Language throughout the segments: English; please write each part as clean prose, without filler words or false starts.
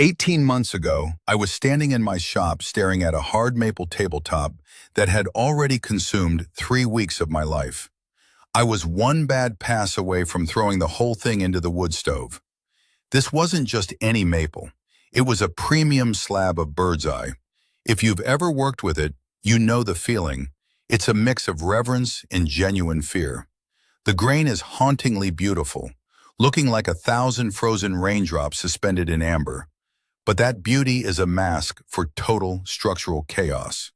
18 months ago, I was standing in my shop staring at a hard maple tabletop that had already consumed 3 weeks of my life. I was one bad pass away from throwing the whole thing into the wood stove. This wasn't just any maple. It was a premium slab of bird's eye. If you've ever worked with it, you know the feeling. It's a mix of reverence and genuine fear. The grain is hauntingly beautiful, looking like 1,000 frozen raindrops suspended in amber. But that beauty is a mask for total structural chaos.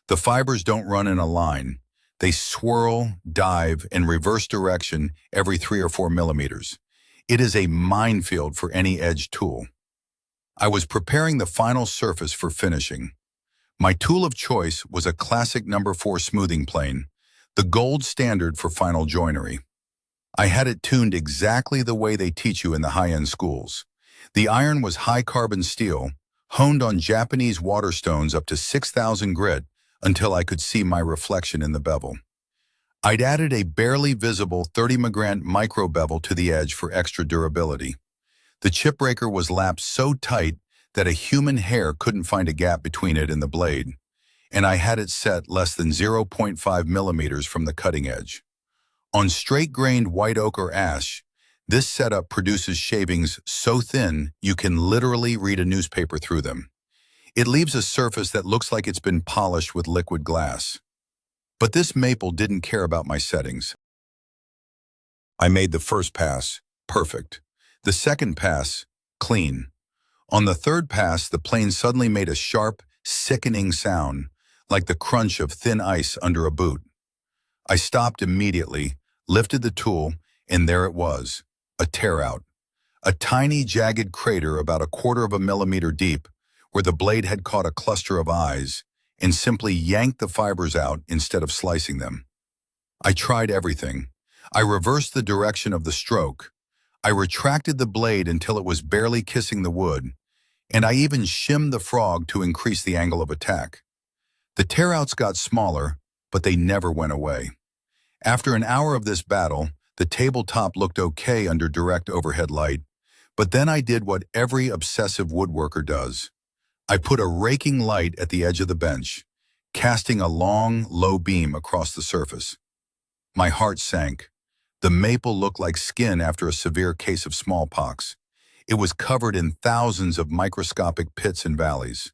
The fibers don't run in a line. They swirl, dive, and reverse direction every 3 or 4 millimeters. It is a minefield for any edge tool. I was preparing the final surface for finishing. My tool of choice was a classic number 4 smoothing plane, the gold standard for final joinery. I had it tuned exactly the way they teach you in the high-end schools. The iron was high-carbon steel, honed on Japanese waterstones up to 6,000 grit until I could see my reflection in the bevel. I'd added a barely visible 30 migrant micro bevel to the edge for extra durability. The chip breaker was lapped so tight that a human hair couldn't find a gap between it and the blade, and I had it set less than 0.5 millimeters from the cutting edge. On straight-grained white oak or ash, this setup produces shavings so thin you can literally read a newspaper through them. It leaves a surface that looks like it's been polished with liquid glass. But this maple didn't care about my settings. I made the first pass, perfect. The second pass, clean. On the third pass, the plane suddenly made a sharp, sickening sound, like the crunch of thin ice under a boot. I stopped immediately, lifted the tool, and there it was, a tear-out. A tiny, jagged crater about 1/4 of a millimeter deep, where the blade had caught a cluster of eyes and simply yanked the fibers out instead of slicing them. I tried everything. I reversed the direction of the stroke. I retracted the blade until it was barely kissing the wood, and I even shimmed the frog to increase the angle of attack. The tear-outs got smaller, but they never went away. After an hour of this battle, the tabletop looked okay under direct overhead light, but then I did what every obsessive woodworker does. I put a raking light at the edge of the bench, casting a long, low beam across the surface. My heart sank. The maple looked like skin after a severe case of smallpox. It was covered in thousands of microscopic pits and valleys.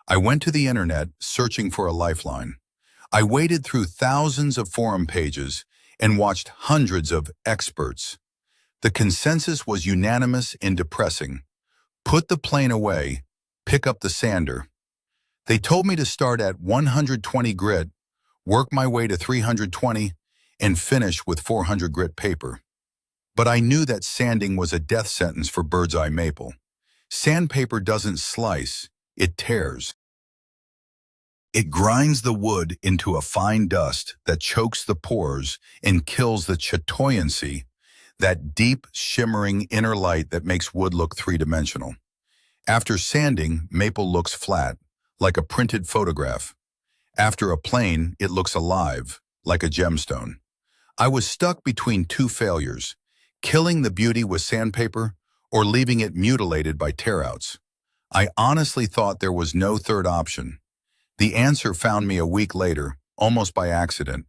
I went to the internet searching for a lifeline. I waded through thousands of forum pages and watched hundreds of experts. The consensus was unanimous and depressing. Put the plane away, pick up the sander. They told me to start at 120 grit, work my way to 320, and finish with 400 grit paper. But I knew that sanding was a death sentence for bird's eye maple. Sandpaper doesn't slice, it tears. It grinds the wood into a fine dust that chokes the pores and kills the chatoyancy, that deep, shimmering inner light that makes wood look three-dimensional. After sanding, maple looks flat, like a printed photograph. After a plane, it looks alive, like a gemstone. I was stuck between two failures, killing the beauty with sandpaper or leaving it mutilated by tear-outs. I honestly thought there was no third option. The answer found me a week later, almost by accident.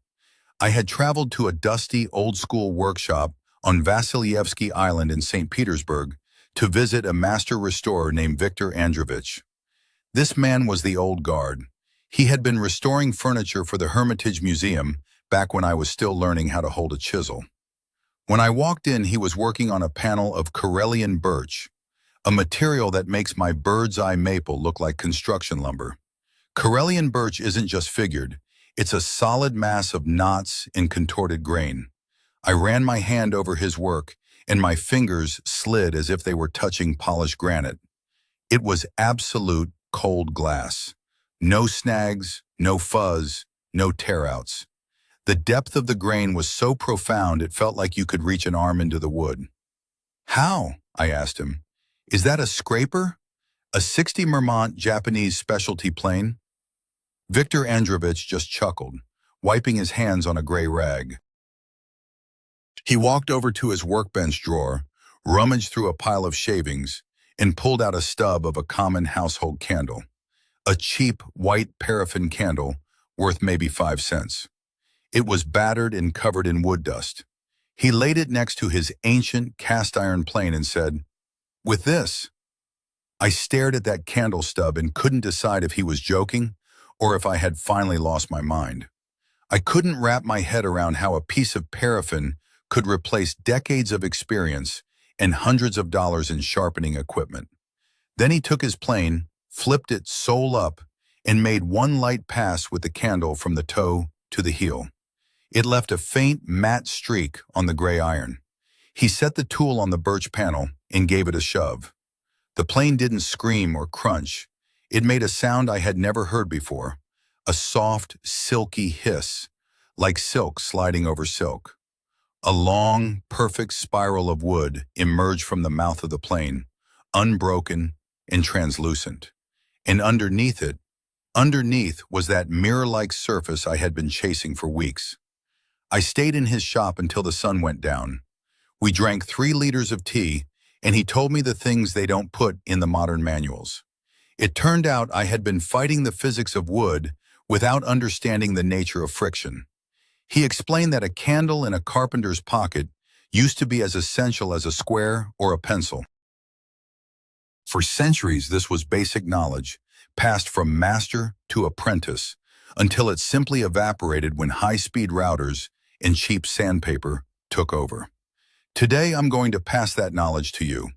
I had traveled to a dusty, old-school workshop on Vasilyevsky Island in St. Petersburg to visit a master restorer named Viktor Androvich. This man was the old guard. He had been restoring furniture for the Hermitage Museum back when I was still learning how to hold a chisel. When I walked in, he was working on a panel of Karelian birch, a material that makes my bird's eye maple look like construction lumber. Karelian birch isn't just figured, it's a solid mass of knots and contorted grain. I ran my hand over his work, and my fingers slid as if they were touching polished granite. It was absolute cold glass. No snags, no fuzz, no tear-outs. The depth of the grain was so profound it felt like you could reach an arm into the wood. "How?" I asked him. "Is that a scraper? A 60 Mermont Japanese specialty plane?" Viktor Androvich just chuckled, wiping his hands on a gray rag. He walked over to his workbench drawer, rummaged through a pile of shavings, and pulled out a stub of a common household candle, a cheap white paraffin candle worth maybe 5 cents. It was battered and covered in wood dust. He laid it next to his ancient cast-iron plane and said, "With this." I stared at that candle stub and couldn't decide if he was joking or if I had finally lost my mind. I couldn't wrap my head around how a piece of paraffin could replace decades of experience and hundreds of dollars in sharpening equipment. Then he took his plane, flipped it sole up, and made one light pass with the candle from the toe to the heel. It left a faint, matte streak on the gray iron. He set the tool on the birch panel and gave it a shove. The plane didn't scream or crunch. It made a sound I had never heard before, a soft, silky hiss, like silk sliding over silk. A long, perfect spiral of wood emerged from the mouth of the plane, unbroken and translucent. And underneath was that mirror-like surface I had been chasing for weeks. I stayed in his shop until the sun went down. We drank 3 liters of tea, and he told me the things they don't put in the modern manuals. It turned out I had been fighting the physics of wood without understanding the nature of friction. He explained that a candle in a carpenter's pocket used to be as essential as a square or a pencil. For centuries, this was basic knowledge, passed from master to apprentice, until it simply evaporated when high-speed routers and cheap sandpaper took over. Today, I'm going to pass that knowledge to you.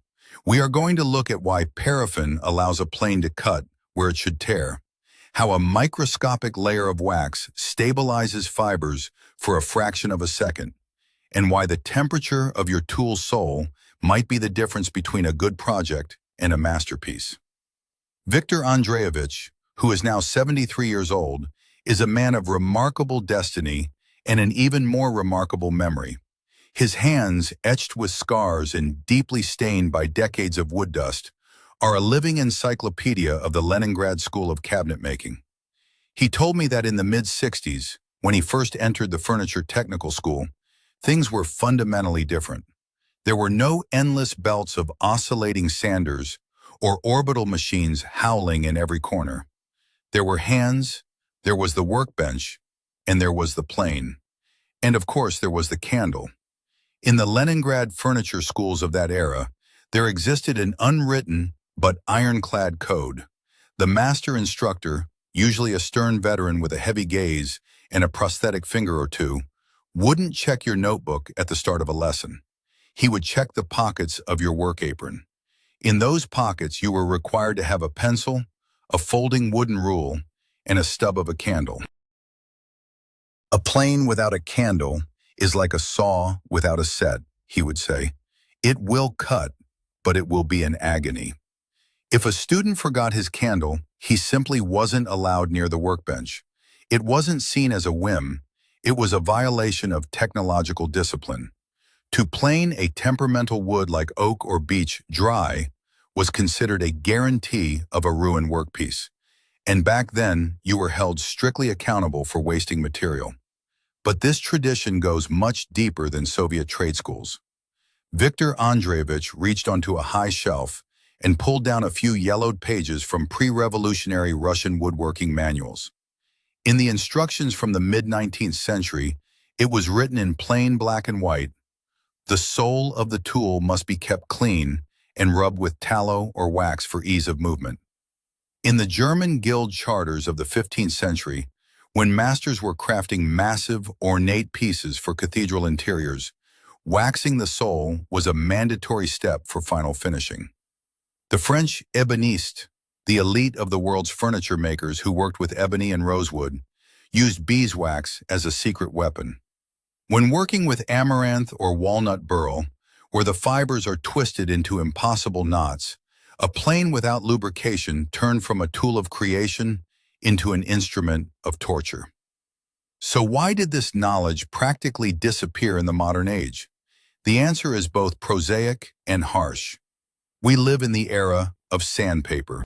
We are going to look at why paraffin allows a plane to cut where it should tear, how a microscopic layer of wax stabilizes fibers for a fraction of a second, and why the temperature of your tool sole might be the difference between a good project and a masterpiece. Viktor Andreevich, who is now 73 years old, is a man of remarkable destiny and an even more remarkable memory. His hands, etched with scars and deeply stained by decades of wood dust, are a living encyclopedia of the Leningrad School of Cabinet Making. He told me that in the mid-60s, when he first entered the furniture technical school, things were fundamentally different. There were no endless belts of oscillating sanders or orbital machines howling in every corner. There were hands, there was the workbench, and there was the plane. And of course, there was the candle. In the Leningrad furniture schools of that era, there existed an unwritten but ironclad code. The master instructor, usually a stern veteran with a heavy gaze and a prosthetic finger or two, wouldn't check your notebook at the start of a lesson. He would check the pockets of your work apron. In those pockets, you were required to have a pencil, a folding wooden rule, and a stub of a candle. A plane without a candle is like a saw without a set, he would say. It will cut, but it will be an agony. If a student forgot his candle, he simply wasn't allowed near the workbench. It wasn't seen as a whim. It was a violation of technological discipline. To plane a temperamental wood like oak or beech dry was considered a guarantee of a ruined workpiece. And back then, you were held strictly accountable for wasting material. But this tradition goes much deeper than Soviet trade schools. Viktor Andreevich reached onto a high shelf and pulled down a few yellowed pages from pre-revolutionary Russian woodworking manuals. In the instructions from the mid-19th century, it was written in plain black and white, "The sole of the tool must be kept clean and rubbed with tallow or wax for ease of movement." In the German guild charters of the 15th century, when masters were crafting massive, ornate pieces for cathedral interiors, waxing the sole was a mandatory step for final finishing. The French ébénistes, the elite of the world's furniture makers who worked with ebony and rosewood, used beeswax as a secret weapon. When working with amaranth or walnut burl, where the fibers are twisted into impossible knots, a plane without lubrication turned from a tool of creation into an instrument of torture. So why did this knowledge practically disappear in the modern age? The answer is both prosaic and harsh. We live in the era of sandpaper.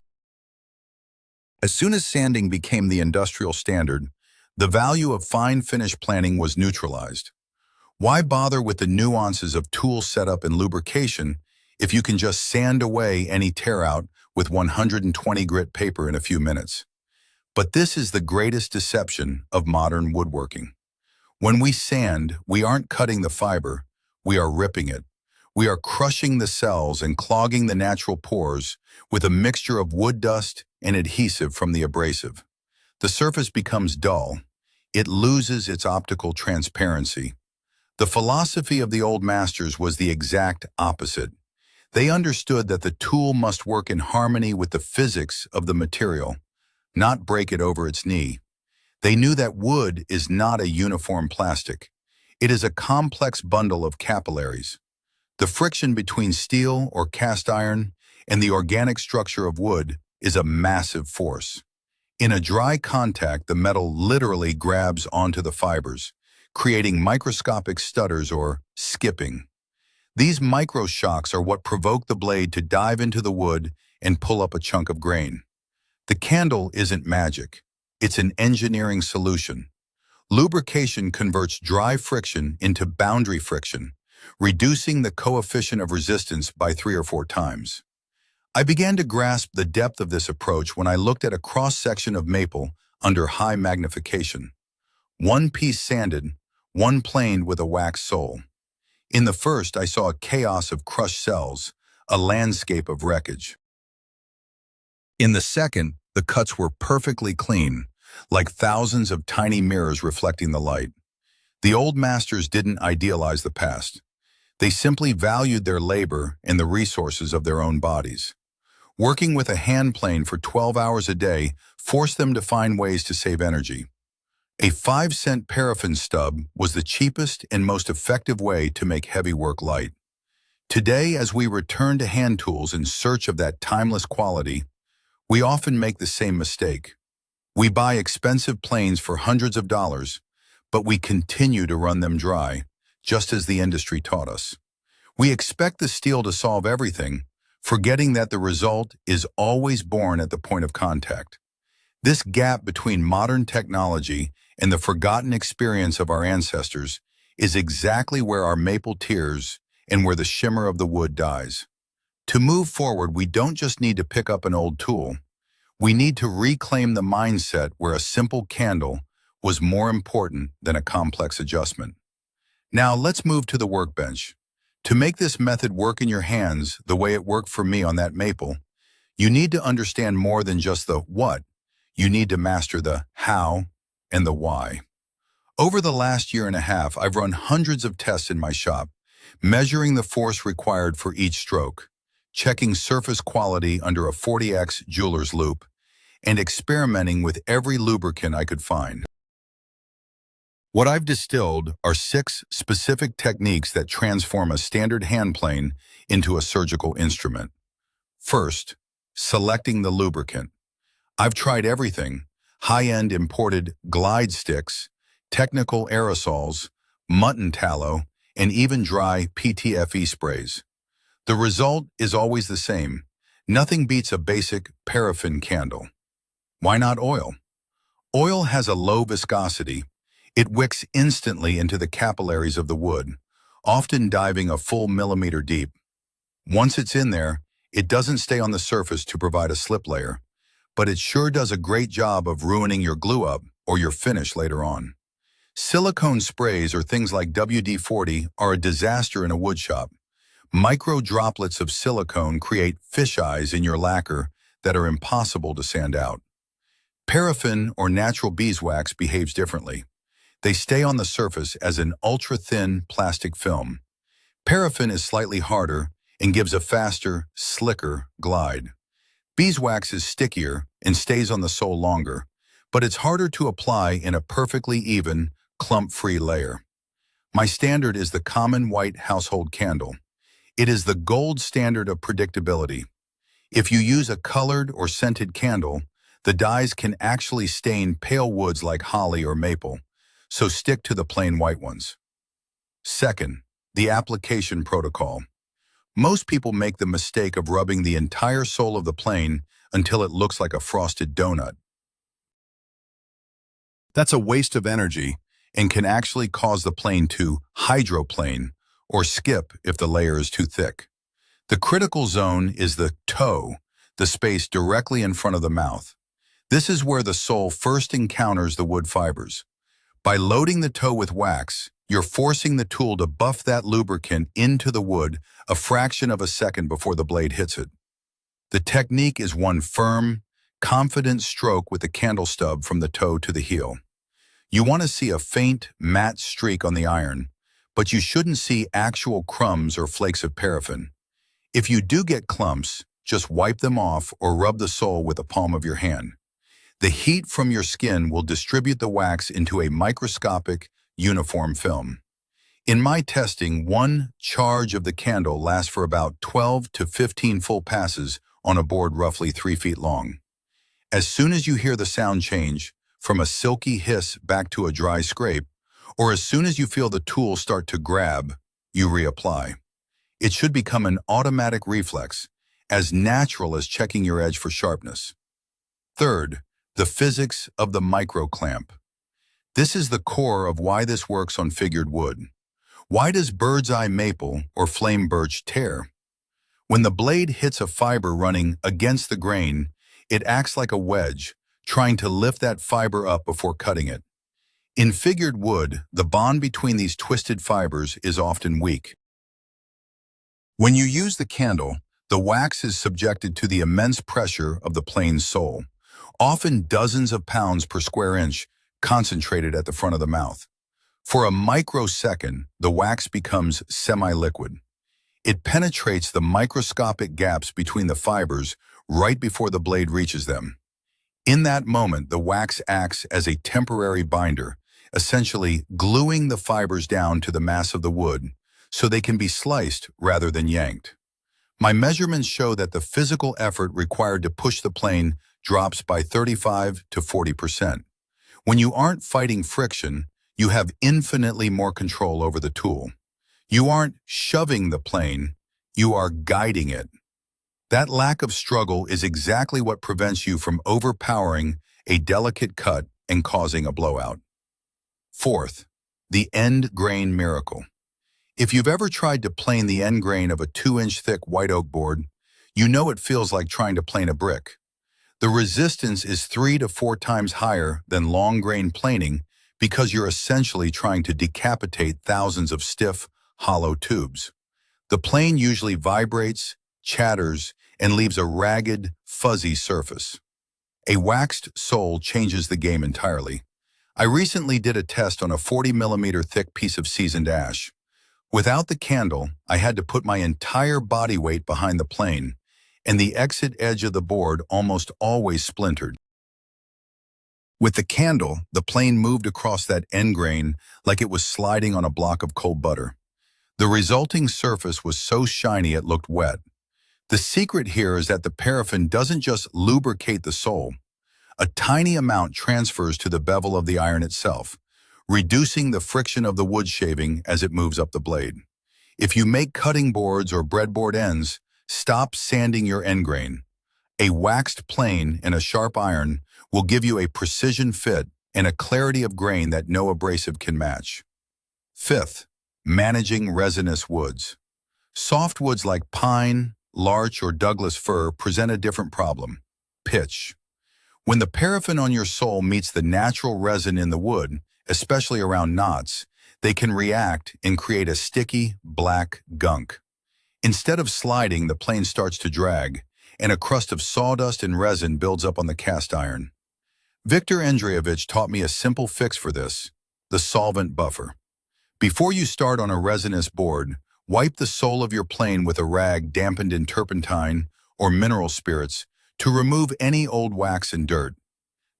As soon as sanding became the industrial standard, the value of fine finish planning was neutralized. Why bother with the nuances of tool setup and lubrication if you can just sand away any tear out with 120 grit paper in a few minutes. But this is the greatest deception of modern woodworking. When we sand, we aren't cutting the fiber, we are ripping it. We are crushing the cells and clogging the natural pores with a mixture of wood dust and adhesive from the abrasive. The surface becomes dull. It loses its optical transparency. The philosophy of the old masters was the exact opposite. They understood that the tool must work in harmony with the physics of the material, not break it over its knee. They knew that wood is not a uniform plastic. It is a complex bundle of capillaries. The friction between steel or cast iron and the organic structure of wood is a massive force. In a dry contact, the metal literally grabs onto the fibers, creating microscopic stutters or skipping. These micro shocks are what provoke the blade to dive into the wood and pull up a chunk of grain. The candle isn't magic. It's an engineering solution. Lubrication converts dry friction into boundary friction, reducing the coefficient of resistance by 3 or 4 times. I began to grasp the depth of this approach when I looked at a cross-section of maple under high magnification. One piece sanded, one planed with a wax sole. In the first, I saw a chaos of crushed cells, a landscape of wreckage. In the second, the cuts were perfectly clean, like thousands of tiny mirrors reflecting the light. The old masters didn't idealize the past. They simply valued their labor and the resources of their own bodies. Working with a hand plane for 12 hours a day forced them to find ways to save energy. A 5-cent paraffin stub was the cheapest and most effective way to make heavy work light. Today, as we return to hand tools in search of that timeless quality, we often make the same mistake. We buy expensive planes for hundreds of dollars, but we continue to run them dry, just as the industry taught us. We expect the steel to solve everything, forgetting that the result is always born at the point of contact. This gap between modern technology and the forgotten experience of our ancestors is exactly where our maple tears and where the shimmer of the wood dies. To move forward, we don't just need to pick up an old tool. We need to reclaim the mindset where a simple candle was more important than a complex adjustment. Now let's move to the workbench. To make this method work in your hands the way it worked for me on that maple, you need to understand more than just the what. You need to master the how and the why. Over the last year and a half, I've run hundreds of tests in my shop, measuring the force required for each stroke, checking surface quality under a 40x jeweler's loop, and experimenting with every lubricant I could find. What I've distilled are 6 specific techniques that transform a standard hand plane into a surgical instrument. First, selecting the lubricant. I've tried everything: high-end imported glide sticks, technical aerosols, mutton tallow, and even dry PTFE sprays. The result is always the same. Nothing beats a basic paraffin candle. Why not oil? Oil has a low viscosity. It wicks instantly into the capillaries of the wood, often diving a full millimeter deep. Once it's in there, it doesn't stay on the surface to provide a slip layer, but it sure does a great job of ruining your glue-up or your finish later on. Silicone sprays or things like WD-40 are a disaster in a wood shop. Micro droplets of silicone create fisheyes in your lacquer that are impossible to sand out. Paraffin or natural beeswax behaves differently. They stay on the surface as an ultra-thin plastic film. Paraffin is slightly harder and gives a faster, slicker glide. Beeswax is stickier and stays on the sole longer, but it's harder to apply in a perfectly even, clump-free layer. My standard is the common white household candle. It is the gold standard of predictability. If you use a colored or scented candle, the dyes can actually stain pale woods like holly or maple, so stick to the plain white ones. Second, the application protocol. Most people make the mistake of rubbing the entire sole of the plane until it looks like a frosted donut. That's a waste of energy and can actually cause the plane to hydroplane or skip if the layer is too thick. The critical zone is the toe, the space directly in front of the mouth. This is where the sole first encounters the wood fibers. By loading the toe with wax, you're forcing the tool to buff that lubricant into the wood a fraction of a second before the blade hits it. The technique is one firm, confident stroke with the candle stub from the toe to the heel. You want to see a faint, matte streak on the iron, but you shouldn't see actual crumbs or flakes of paraffin. If you do get clumps, just wipe them off or rub the sole with the palm of your hand. The heat from your skin will distribute the wax into a microscopic, uniform film. In my testing, one charge of the candle lasts for about 12 to 15 full passes on a board roughly 3 feet long. As soon as you hear the sound change, from a silky hiss back to a dry scrape, or as soon as you feel the tool start to grab, you reapply. It should become an automatic reflex, as natural as checking your edge for sharpness. Third, the physics of the micro clamp. This is the core of why this works on figured wood. Why does bird's eye maple or flame birch tear? When the blade hits a fiber running against the grain, it acts like a wedge, trying to lift that fiber up before cutting it. In figured wood, the bond between these twisted fibers is often weak. When you use the candle, the wax is subjected to the immense pressure of the plane's sole, often dozens of pounds per square inch, concentrated at the front of the mouth. For a microsecond, the wax becomes semi-liquid. It penetrates the microscopic gaps between the fibers right before the blade reaches them. In that moment, the wax acts as a temporary binder, essentially gluing the fibers down to the mass of the wood so they can be sliced rather than yanked. My measurements show that the physical effort required to push the plane drops by 35 to 40%. When you aren't fighting friction, you have infinitely more control over the tool. You aren't shoving the plane, you are guiding it. That lack of struggle is exactly what prevents you from overpowering a delicate cut and causing a blowout. Fourth, the end grain miracle. If you've ever tried to plane the end grain of a 2-inch thick white oak board, you know it feels like trying to plane a brick. The resistance is 3 to 4 times higher than long grain planing because you're essentially trying to decapitate thousands of stiff, hollow tubes. The plane usually vibrates, chatters, and leaves a ragged, fuzzy surface. A waxed sole changes the game entirely. I recently did a test on a 40mm thick piece of seasoned ash. Without the candle, I had to put my entire body weight behind the plane, and the exit edge of the board almost always splintered. With the candle, the plane moved across that end grain like it was sliding on a block of cold butter. The resulting surface was so shiny it looked wet. The secret here is that the paraffin doesn't just lubricate the sole. A tiny amount transfers to the bevel of the iron itself, reducing the friction of the wood shaving as it moves up the blade. If you make cutting boards or breadboard ends, stop sanding your end grain. A waxed plane and a sharp iron will give you a precision fit and a clarity of grain that no abrasive can match. Fifth, managing resinous woods. Soft woods like pine, larch, or Douglas fir present a different problem: pitch. When the paraffin on your sole meets the natural resin in the wood, especially around knots, they can react and create a sticky, black gunk. Instead of sliding, the plane starts to drag, and a crust of sawdust and resin builds up on the cast iron. Victor Andreevich taught me a simple fix for this: the solvent buffer. Before you start on a resinous board, wipe the sole of your plane with a rag dampened in turpentine or mineral spirits to remove any old wax and dirt.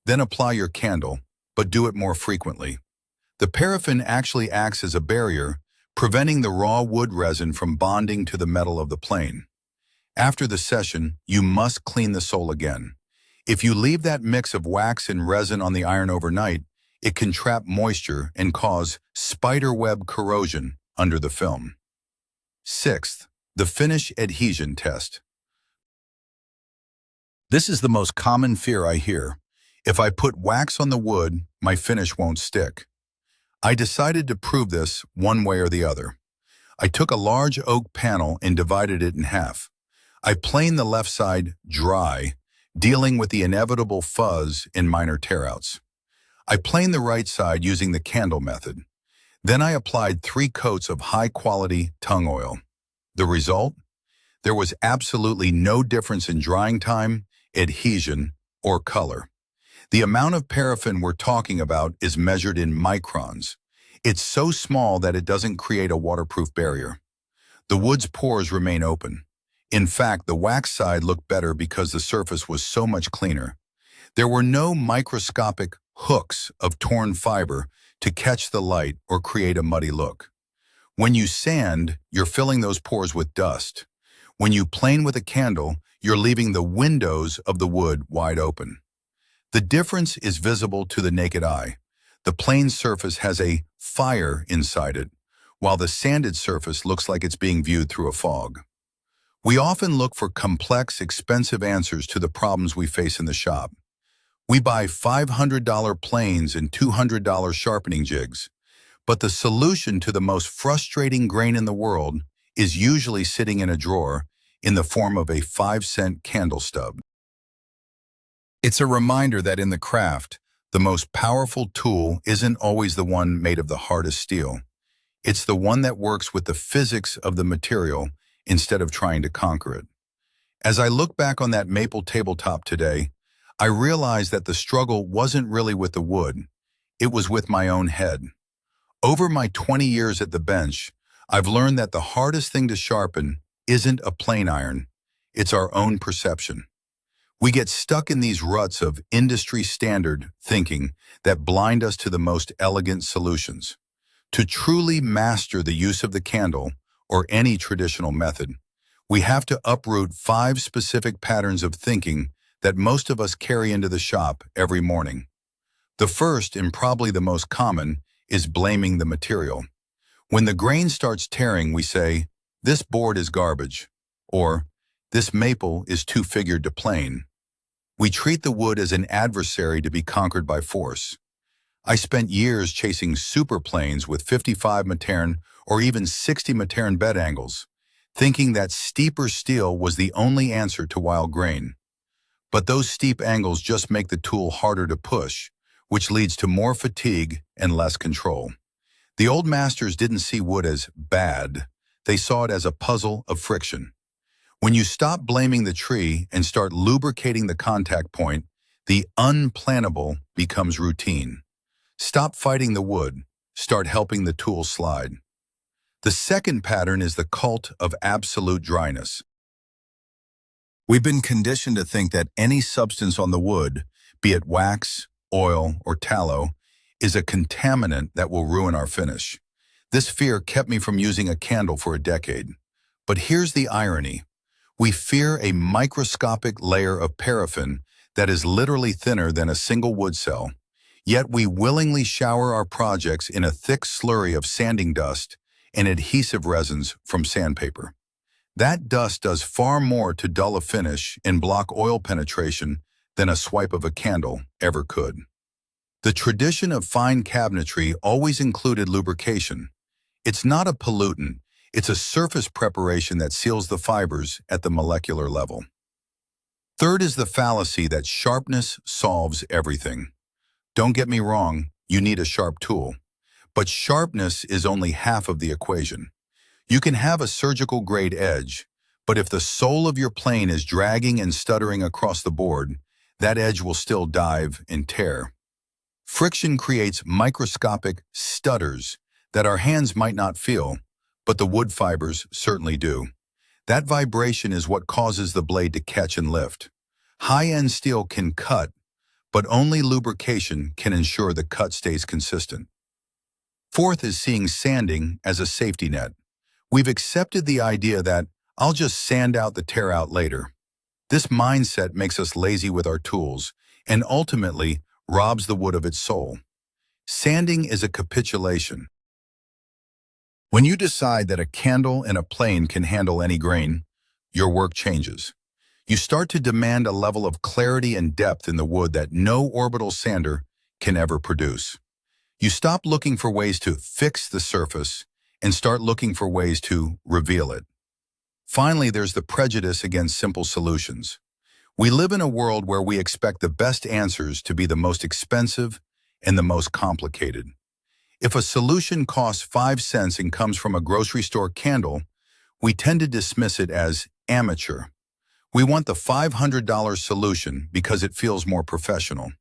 Then apply your candle, but do it more frequently. The paraffin actually acts as a barrier, preventing the raw wood resin from bonding to the metal of the plane. After the session, you must clean the sole again. If you leave that mix of wax and resin on the iron overnight, it can trap moisture and cause spiderweb corrosion under the film. Sixth, the finish adhesion test. This is the most common fear I hear. If I put wax on the wood, my finish won't stick. I decided to prove this one way or the other. I took a large oak panel and divided it in half. I planed the left side dry, dealing with the inevitable fuzz and minor tear-outs. I planed the right side using the candle method. Then I applied 3 coats of high-quality tung oil. The result? There was absolutely no difference in drying time, adhesion, or color. The amount of paraffin we're talking about is measured in microns. It's so small that it doesn't create a waterproof barrier. The wood's pores remain open. In fact, the wax side looked better because the surface was so much cleaner. There were no microscopic hooks of torn fiber to catch the light or create a muddy look. When you sand, you're filling those pores with dust. When you plane with a candle, you're leaving the windows of the wood wide open. The difference is visible to the naked eye. The planed surface has a fire inside it, while the sanded surface looks like it's being viewed through a fog. We often look for complex, expensive answers to the problems we face in the shop. We buy $500 planes and $200 sharpening jigs, but the solution to the most frustrating grain in the world is usually sitting in a drawer in the form of a 5-cent candle stub. It's a reminder that in the craft, the most powerful tool isn't always the one made of the hardest steel. It's the one that works with the physics of the material instead of trying to conquer it. As I look back on that maple tabletop today, I realized that the struggle wasn't really with the wood. It was with my own head. Over my 20 years at the bench, I've learned that the hardest thing to sharpen isn't a plane iron, it's our own perception. We get stuck in these ruts of industry standard thinking that blind us to the most elegant solutions. To truly master the use of the candle, or any traditional method, we have to uproot 5 specific patterns of thinking that most of us carry into the shop every morning. The first, and probably the most common, is blaming the material. When the grain starts tearing, we say, "This board is garbage," or "This maple is too figured to plane." We treat the wood as an adversary to be conquered by force. I spent years chasing super planes with 55 Matern or even 60 Matern bed angles, thinking that steeper steel was the only answer to wild grain. But those steep angles just make the tool harder to push, which leads to more fatigue and less control. The old masters didn't see wood as bad. They saw it as a puzzle of friction. When you stop blaming the tree and start lubricating the contact point, the unplannable becomes routine. Stop fighting the wood. Start helping the tool slide. The second pattern is the cult of absolute dryness. We've been conditioned to think that any substance on the wood, be it wax, oil, or tallow, is a contaminant that will ruin our finish. This fear kept me from using a candle for a decade. But here's the irony. We fear a microscopic layer of paraffin that is literally thinner than a single wood cell, yet we willingly shower our projects in a thick slurry of sanding dust and adhesive resins from sandpaper. That dust does far more to dull a finish and block oil penetration than a swipe of a candle ever could. The tradition of fine cabinetry always included lubrication. It's not a pollutant, it's a surface preparation that seals the fibers at the molecular level. Third is the fallacy that sharpness solves everything. Don't get me wrong, you need a sharp tool. But sharpness is only half of the equation. You can have a surgical grade edge, but if the sole of your plane is dragging and stuttering across the board, that edge will still dive and tear. Friction creates microscopic stutters that our hands might not feel, but the wood fibers certainly do. That vibration is what causes the blade to catch and lift. High-end steel can cut, but only lubrication can ensure the cut stays consistent. Fourth is seeing sanding as a safety net. We've accepted the idea that I'll just sand out the tear out later. This mindset makes us lazy with our tools and ultimately robs the wood of its soul. Sanding is a capitulation. When you decide that a candle and a plane can handle any grain, your work changes. You start to demand a level of clarity and depth in the wood that no orbital sander can ever produce. You stop looking for ways to fix the surface and start looking for ways to reveal it. Finally, there's the prejudice against simple solutions. We live in a world where we expect the best answers to be the most expensive and the most complicated. If a solution costs 5 cents and comes from a grocery store candle, we tend to dismiss it as amateur. We want the $500 solution because it feels more professional.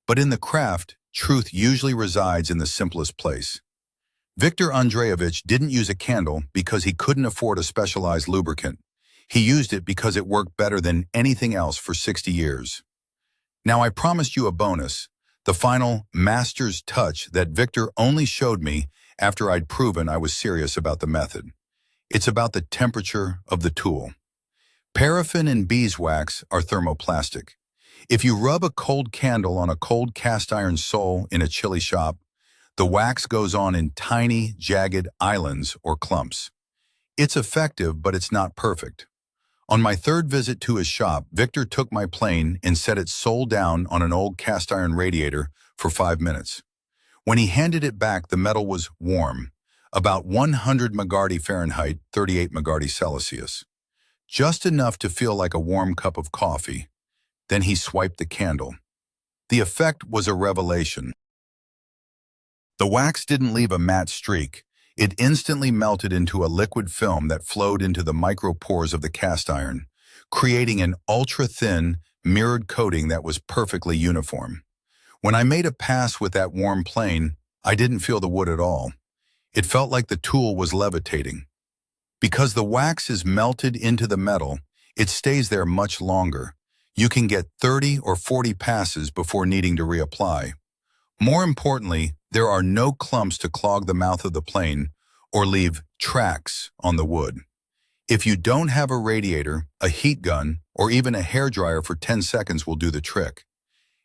But in the craft, truth usually resides in the simplest place. Viktor Andreevich didn't use a candle because he couldn't afford a specialized lubricant. He used it because it worked better than anything else for 60 years. Now, I promised you a bonus, the final master's touch that Viktor only showed me after I'd proven I was serious about the method. It's about the temperature of the tool. Paraffin and beeswax are thermoplastic. If you rub a cold candle on a cold cast iron sole in a chilly shop, the wax goes on in tiny, jagged islands or clumps. It's effective, but it's not perfect. On my third visit to his shop, Viktor took my plane and set its sole down on an old cast iron radiator for 5 minutes. When he handed it back, the metal was warm, about 100 McGarty Fahrenheit, 38 McGarty Celsius. Just enough to feel like a warm cup of coffee. Then he swiped the candle. The effect was a revelation. The wax didn't leave a matte streak. It instantly melted into a liquid film that flowed into the micropores of the cast iron, creating an ultra-thin, mirrored coating that was perfectly uniform. When I made a pass with that warm plane, I didn't feel the wood at all. It felt like the tool was levitating. Because the wax is melted into the metal, it stays there much longer. You can get 30 or 40 passes before needing to reapply. More importantly, there are no clumps to clog the mouth of the plane or leave tracks on the wood. If you don't have a radiator, a heat gun, or even a hairdryer for 10 seconds will do the trick.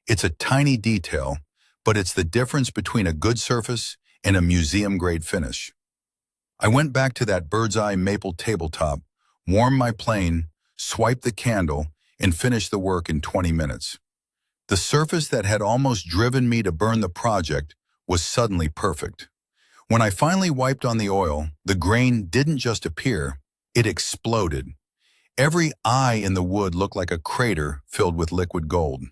It's a tiny detail, but it's the difference between a good surface and a museum-grade finish. I went back to that bird's-eye maple tabletop, warmed my plane, swiped the candle, and finished the work in 20 minutes. The surface that had almost driven me to burn the project was suddenly perfect. When I finally wiped on the oil, the grain didn't just appear, it exploded. Every eye in the wood looked like a crater filled with liquid gold.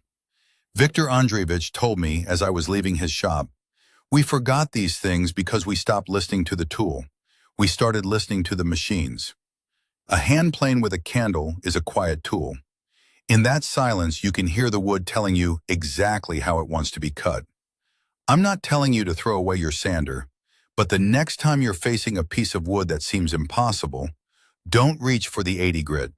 Viktor Andreevich told me as I was leaving his shop, "We forgot these things because we stopped listening to the tool. We started listening to the machines." A hand plane with a candle is a quiet tool. In that silence, you can hear the wood telling you exactly how it wants to be cut. I'm not telling you to throw away your sander, but the next time you're facing a piece of wood that seems impossible, don't reach for the 80 grit.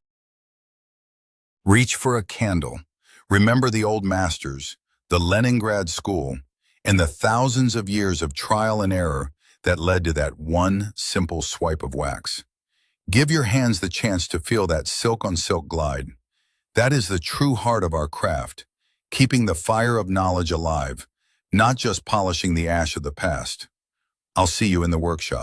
Reach for a candle. Remember the old masters, the Leningrad School, and the thousands of years of trial and error that led to that one simple swipe of wax. Give your hands the chance to feel that silk-on-silk glide. That is the true heart of our craft, keeping the fire of knowledge alive, not just polishing the ash of the past. I'll see you in the workshop.